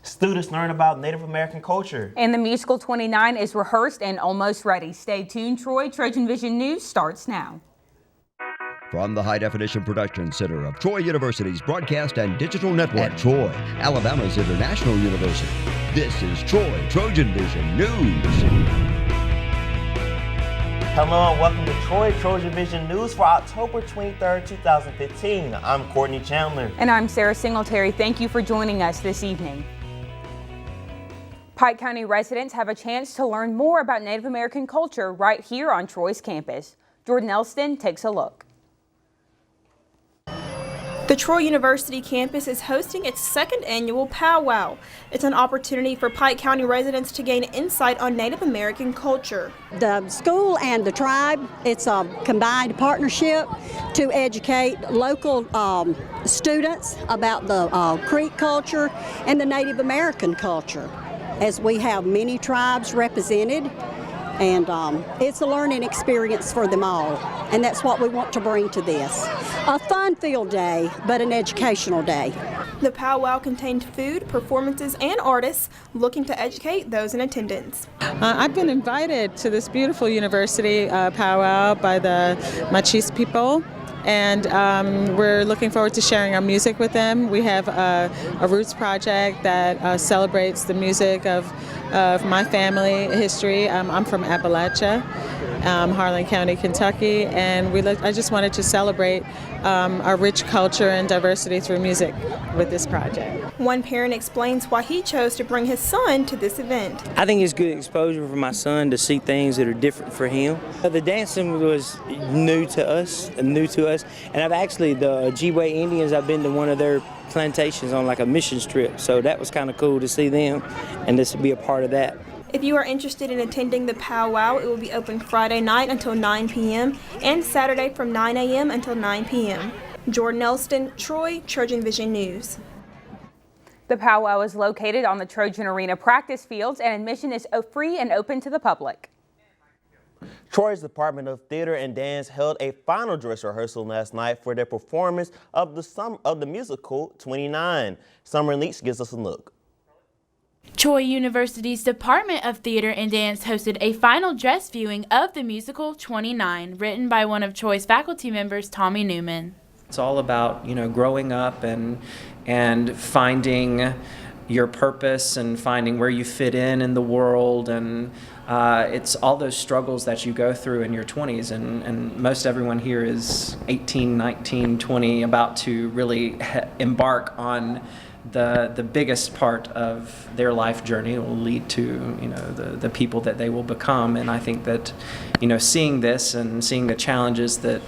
Students learn about Native American culture. And the musical 29 is rehearsed and almost ready. Stay tuned, Troy. TrojanVision News starts now. From the High Definition Production Center of Troy University's Broadcast and Digital Network at Troy, Alabama's International University, this is Troy TrojanVision News. Hello and welcome to Troy TrojanVision News for October 23rd, 2015. I'm Courtney Chandler. And I'm Sarah Singletary. Thank you for joining us this evening. Pike County residents have a chance to learn more about Native American culture right here on Troy's campus. Jordan Elston takes a look. The Troy University campus is hosting its second annual powwow. It's an opportunity for Pike County residents to gain insight on Native American culture. The school and the tribe, it's a combined partnership to educate local students about the Creek culture and the Native American culture, as we have many tribes represented. And it's a learning experience for them all, and that's what we want to bring to this. A fun-filled day, but an educational day. The powwow contained food, performances, and artists looking to educate those in attendance. I've been invited to this beautiful university powwow by the Machis people, and we're looking forward to sharing our music with them. We have a roots project that celebrates the music of my family history. I'm from Appalachia, Harlan County, Kentucky, and I just wanted to celebrate our rich culture and diversity through music with this project. One parent explains why he chose to bring his son to this event. I think it's good exposure for my son to see things that are different for him. The dancing was new to us, and I've actually, the Ojibwe Indians, I've been to one of their plantations on like a mission trip, so that was kind of cool to see them and just to be a part of that. If you are interested in attending the powwow, it will be open Friday night until 9 p.m. and Saturday from 9 a.m. until 9 p.m. Jordan Elston, Troy, TrojanVision News. The powwow is located on the Trojan Arena practice fields, and admission is free and open to the public. Troy's Department of Theater and Dance held a final dress rehearsal last night for their performance of the musical 29. Summer Leach gives us a look. Troy University's Department of Theater and Dance hosted a final dress viewing of the musical 29, written by one of Troy's faculty members, Tommy Newman. It's all about, growing up and finding your purpose and finding where you fit in the world, and it's all those struggles that you go through in your 20s, and most everyone here is 18, 19, 20, about to really embark on the biggest part of their life journey. It will lead to the people that they will become, and I think that seeing this and seeing the challenges that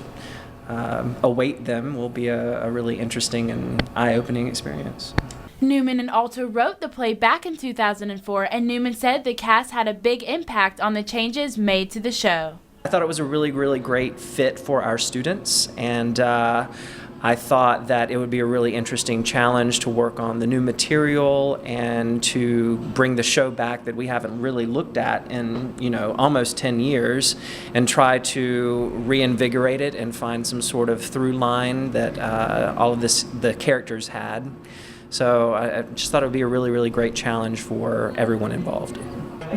await them will be a really interesting and eye-opening experience. Newman and Alta wrote the play back in 2004, and Newman said the cast had a big impact on the changes made to the show. I thought it was a really, really great fit for our students, and I thought that it would be a really interesting challenge to work on the new material and to bring the show back that we haven't really looked at in almost 10 years, and try to reinvigorate it and find some sort of through line that all of the characters had. So I just thought it would be a really, really great challenge for everyone involved.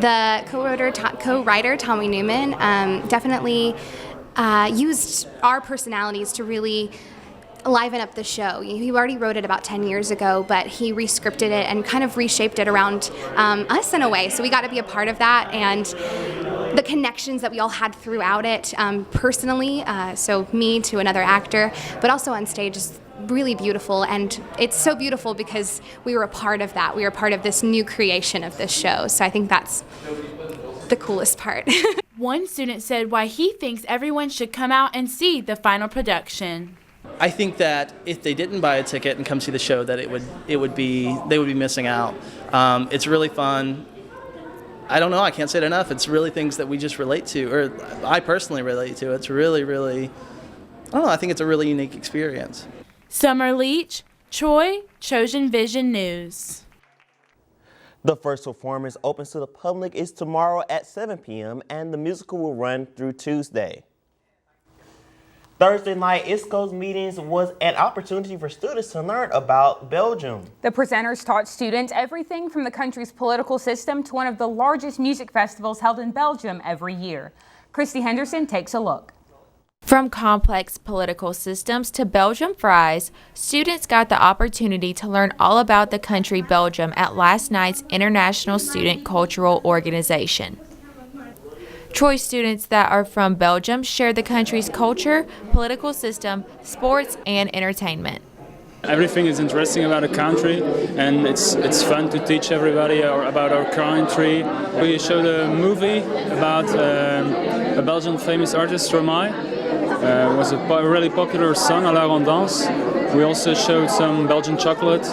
The co-writer Tommy Newman definitely used our personalities to really liven up the show. He already wrote it about 10 years ago, but he re-scripted it and kind of reshaped it around us in a way. So we got to be a part of that, and the connections that we all had throughout it personally, so me to another actor, but also on stage is really beautiful, and it's so beautiful because we were a part of that. We were part of this new creation of this show, so I think that's the coolest part. One student said why he thinks everyone should come out and see the final production. I think that if they didn't buy a ticket and come see the show, that they would be missing out. It's really fun. I don't know, I can't say it enough. It's really things that we just relate to, or I personally relate to. It's really, really, I don't know, I think it's a really unique experience. Summer Leach, Troy, TrojanVision News. The first performance opens to the public is tomorrow at 7 p.m. and the musical will run through Tuesday. Thursday night ISCO's meetings was an opportunity for students to learn about Belgium. The presenters taught students everything from the country's political system to one of the largest music festivals held in Belgium every year. Christy Henderson takes a look. From complex political systems to Belgium fries, students got the opportunity to learn all about the country Belgium at last night's International Student Cultural Organization. Troy students that are from Belgium share the country's culture, political system, sports, and entertainment. Everything is interesting about the country, and it's fun to teach everybody about our country. We showed a movie about a Belgian famous artist, Stromae. It was a really popular song, À la Rondance. We also showed some Belgian chocolate,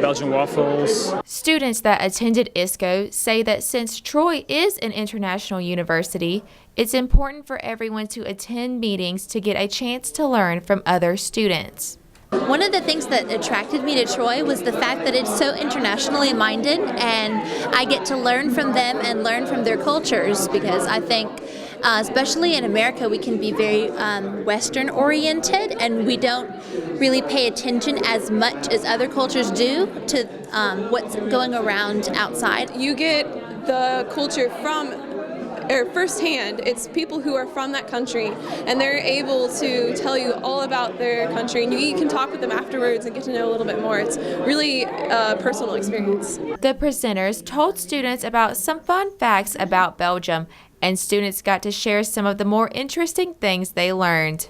Belgian waffles. Students that attended ISCO say that since Troy is an international university, it's important for everyone to attend meetings to get a chance to learn from other students. One of the things that attracted me to Troy was the fact that it's so internationally minded, and I get to learn from them and learn from their cultures, because I think especially in America we can be very Western oriented, and we don't really pay attention as much as other cultures do to what's going around outside. You get the culture from firsthand. It's people who are from that country, and they're able to tell you all about their country, and you can talk with them afterwards and get to know a little bit more. It's really a personal experience. The presenters told students about some fun facts about Belgium, and students got to share some of the more interesting things they learned.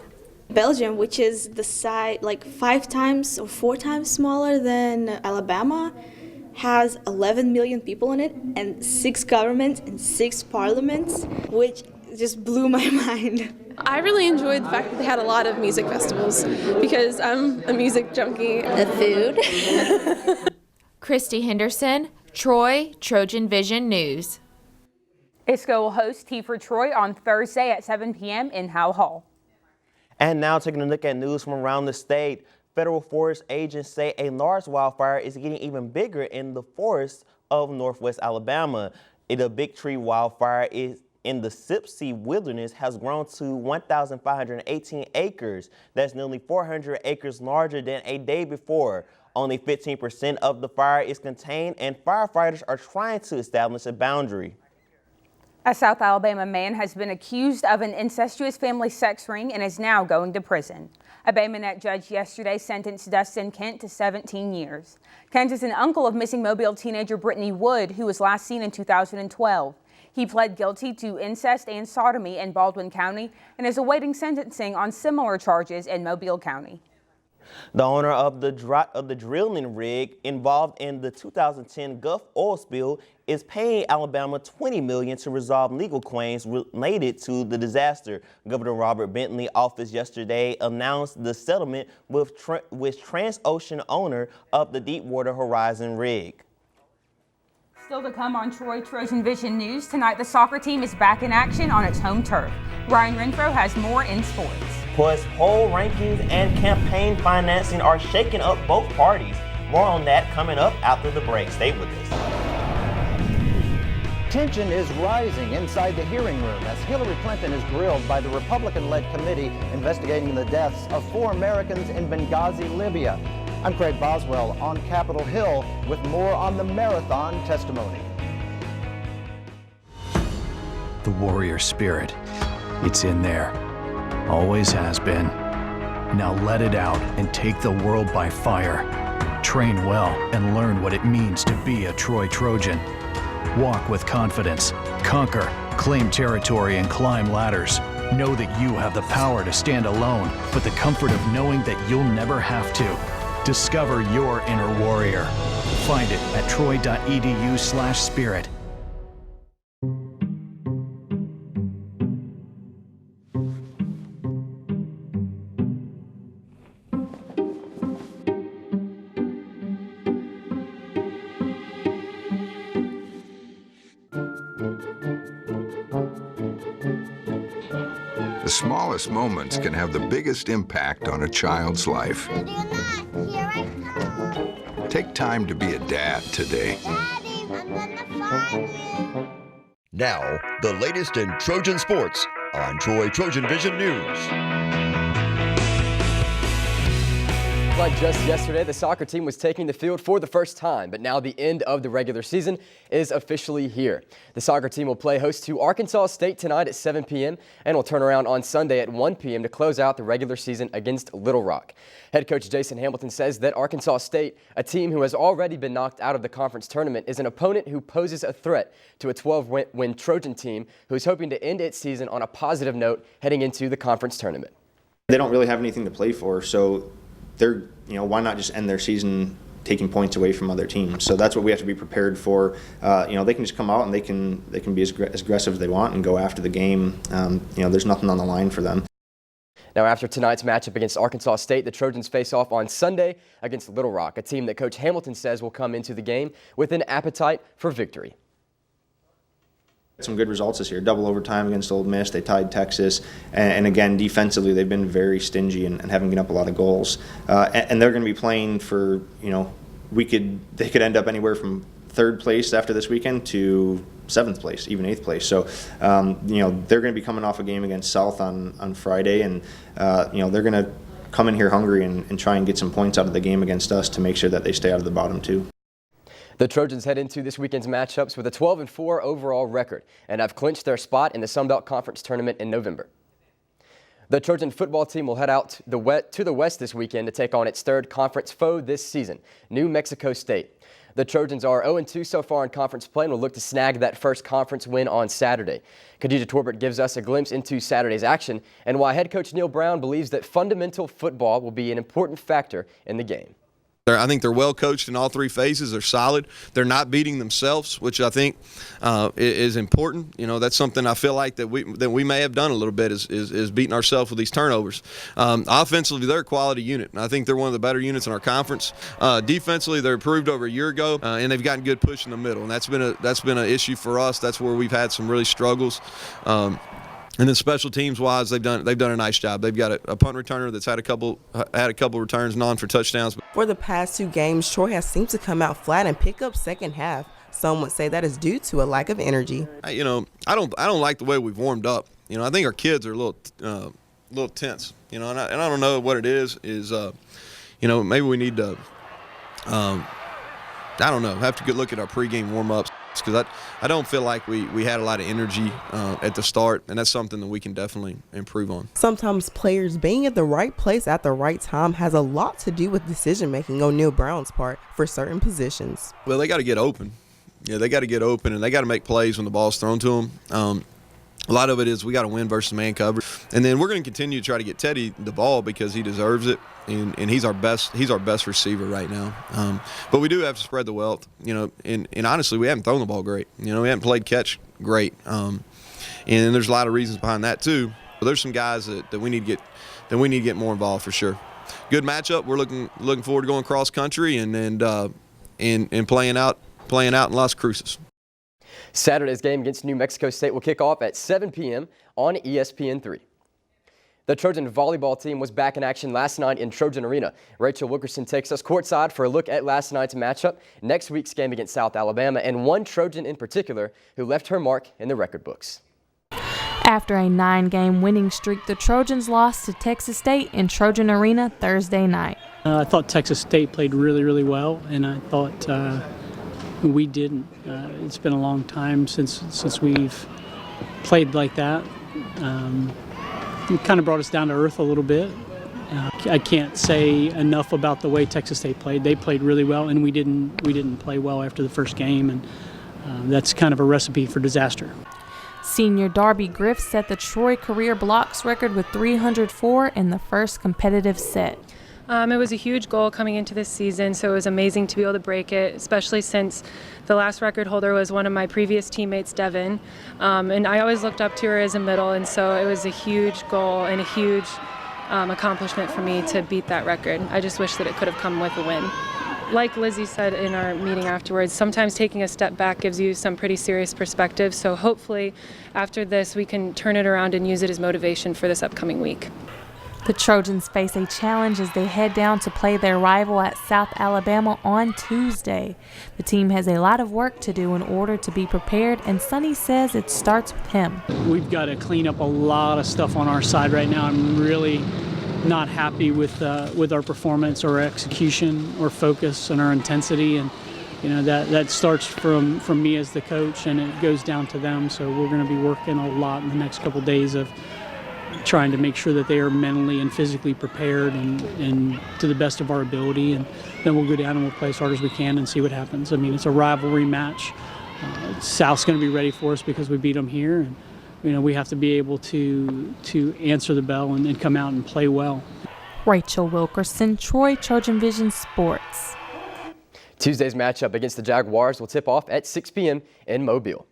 Belgium, which is the size like 5 times or 4 times smaller than Alabama, has 11 million people in it and 6 governments and 6 parliaments, which just blew my mind. I really enjoyed the fact that they had a lot of music festivals because I'm a music junkie. The food. Christy Henderson, Troy, TrojanVision News. ISCO will host Tea for Troy on Thursday at 7 p.m. in Howe Hall. And now taking a look at news from around the state. Federal forest agents say a large wildfire is getting even bigger in the forests of northwest Alabama. The Big Tree wildfire is in the Sipsey Wilderness has grown to 1,518 acres. That's nearly 400 acres larger than a day before. Only 15% of the fire is contained, and firefighters are trying to establish a boundary. A South Alabama man has been accused of an incestuous family sex ring and is now going to prison. A Bay Minette judge yesterday sentenced Dustin Kent to 17 years. Kent is an uncle of missing Mobile teenager Brittany Wood, who was last seen in 2012. He pled guilty to incest and sodomy in Baldwin County and is awaiting sentencing on similar charges in Mobile County. The owner of the drilling rig involved in the 2010 Gulf oil spill is paying Alabama $20 million to resolve legal claims related to the disaster. Governor Robert Bentley's office yesterday announced the settlement with Transocean owner of the Deepwater Horizon rig. Still to come on Troy TrojanVision News, tonight the soccer team is back in action on its home turf. Ryan Renfro has more in sports. Plus, poll rankings and campaign financing are shaking up both parties. More on that coming up after the break. Stay with us. Tension is rising inside the hearing room as Hillary Clinton is grilled by the Republican-led committee investigating the deaths of 4 Americans in Benghazi, Libya. I'm Craig Boswell on Capitol Hill with more on the marathon testimony. The warrior spirit, it's in there. Always has been. Now let it out and take the world by fire. Train well and learn what it means to be a Troy Trojan. Walk with confidence, conquer, claim territory, and climb ladders. Know that you have the power to stand alone, but the comfort of knowing that you'll never have to. Discover your inner warrior. Find it at troy.edu/spirit. The smallest moments can have the biggest impact on a child's life. Take time to be a dad today. Now, the latest in Trojan sports on Troy Trojan Vision News. Like just yesterday, the soccer team was taking the field for the first time, but now the end of the regular season is officially here. The soccer team will play host to Arkansas State tonight at 7 p.m. and will turn around on Sunday at 1 p.m. to close out the regular season against Little Rock. Head coach Jason Hamilton says that Arkansas State, a team who has already been knocked out of the conference tournament, is an opponent who poses a threat to a 12-win Trojan team who is hoping to end its season on a positive note heading into the conference tournament. They don't really have anything to play for, so they're, why not just end their season taking points away from other teams? So that's what we have to be prepared for. They can just come out and they can be as aggressive as they want and go after the game. There's nothing on the line for them. Now, after tonight's matchup against Arkansas State, the Trojans face off on Sunday against Little Rock, a team that Coach Hamilton says will come into the game with an appetite for victory. Some good results this year. Double overtime against Ole Miss. They tied Texas. And again, defensively, they've been very stingy and haven't given up a lot of goals. And they're going to be playing for, they could end up anywhere from 3rd place after this weekend to 7th place, even 8th place. So, they're going to be coming off a game against South on Friday. And, they're going to come in here hungry and try and get some points out of the game against us to make sure that they stay out of the bottom two. The Trojans head into this weekend's matchups with a 12-4 overall record and have clinched their spot in the Sun Belt Conference tournament in November. The Trojan football team will head out to the west this weekend to take on its 3rd conference foe this season, New Mexico State. The Trojans are 0-2 so far in conference play and will look to snag that first conference win on Saturday. Khadijah Torbert gives us a glimpse into Saturday's action and why head coach Neil Brown believes that fundamental football will be an important factor in the game. I think they're well coached in all 3 phases. They're solid. They're not beating themselves, which I think is important. That's something I feel like that we may have done a little bit is beating ourselves with these turnovers. Offensively, they're a quality unit, and I think they're one of the better units in our conference. Defensively, they're improved over a year ago, and they've gotten good push in the middle, and that's been an issue for us. That's where we've had some really struggles. And then special teams wise, they've done a nice job. They've got a punt returner that's had a couple returns, none for touchdowns. For the past 2 games, Troy has seemed to come out flat and pick up second half. Some would say that is due to a lack of energy. I don't like the way we've warmed up. I think our kids are a little tense. And I don't know what it is. Maybe we need to. Have to look at our pregame warm-ups. Because I don't feel like we had a lot of energy at the start, and that's something that we can definitely improve on. Sometimes players being at the right place at the right time has a lot to do with decision-making on Neil Brown's part for certain positions. Well, they got to get open. Yeah, they got to get open, and they got to make plays when the ball's thrown to them. A lot of it is we got to win versus man coverage, and then we're going to continue to try to get Teddy the ball because he deserves it, and he's our best receiver right now. But we do have to spread the wealth, and honestly, we haven't thrown the ball great. We haven't played catch great, and there's a lot of reasons behind that too. But there's some guys that we need to get more involved for sure. Good matchup. We're looking forward to going cross country and playing out in Las Cruces. Saturday's game against New Mexico State will kick off at 7 p.m. on ESPN3. The Trojan volleyball team was back in action last night in Trojan Arena. Rachel Wilkerson takes us courtside for a look at last night's matchup, next week's game against South Alabama, and one Trojan in particular who left her mark in the record books. After a 9-game winning streak, the Trojans lost to Texas State in Trojan Arena Thursday night. I thought Texas State played really, really well, and I thought we didn't. It's been a long time since we've played like that. It kind of brought us down to earth a little bit. I can't say enough about the way Texas State played. They played really well, and we didn't play well after the first game, and that's kind of a recipe for disaster. Senior Darby Griff set the Troy career blocks record with 304 in the first competitive set. It was a huge goal coming into this season, so it was amazing to be able to break it, especially since the last record holder was one of my previous teammates, Devin. And I always looked up to her as a middle, and so it was a huge goal and a huge accomplishment for me to beat that record. I just wish that it could have come with a win. Like Lizzie said in our meeting afterwards, sometimes taking a step back gives you some pretty serious perspective, so hopefully after this we can turn it around and use it as motivation for this upcoming week. The Trojans face a challenge as they head down to play their rival at South Alabama on Tuesday. The team has a lot of work to do in order to be prepared, and Sonny says it starts with him. We've got to clean up a lot of stuff on our side right now. I'm really not happy with our performance or execution or focus and our intensity, and that starts from me as the coach, and it goes down to them. So we're going to be working a lot in the next couple of days of trying to make sure that they are mentally and physically prepared and to the best of our ability, and then we'll go down and we'll play as hard as we can and see what happens. I mean, it's a rivalry match. South's going to be ready for us because we beat them here, and we have to be able to answer the bell and come out and play well. Rachel Wilkerson, Troy TrojanVision Sports. Tuesday's matchup against the Jaguars will tip off at 6 p.m. in Mobile.